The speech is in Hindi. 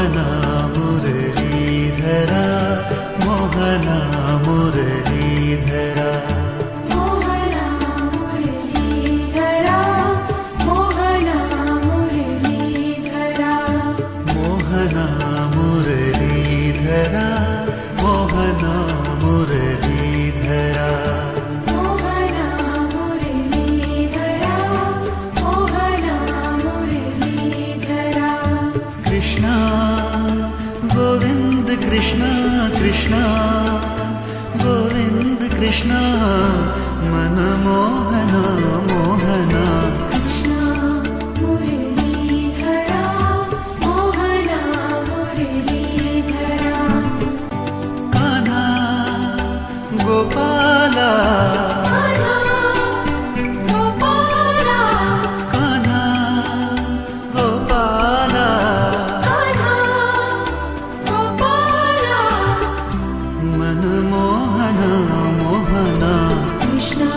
मोहना मुरलीधरा मोहना मुरलीधरा मोहना मुरलीधरा मोहना मुरलीधरा मोहना मुरलीधरा मोहना मुरलीधरा मोहना मुरलीधरा मोहना मुरलीधरा कृष्णा गोविंद कृष्णा कृष्णा गोविंद कृष्णा मनमोहना मोहना कृष्णा मुरलीधरा मोहना मुरलीधरा कान्हा गोपाला कान्हा गोपाला कान्हा गोपाला कान्हा गोपाला मनमोहना मोहना कृष्णा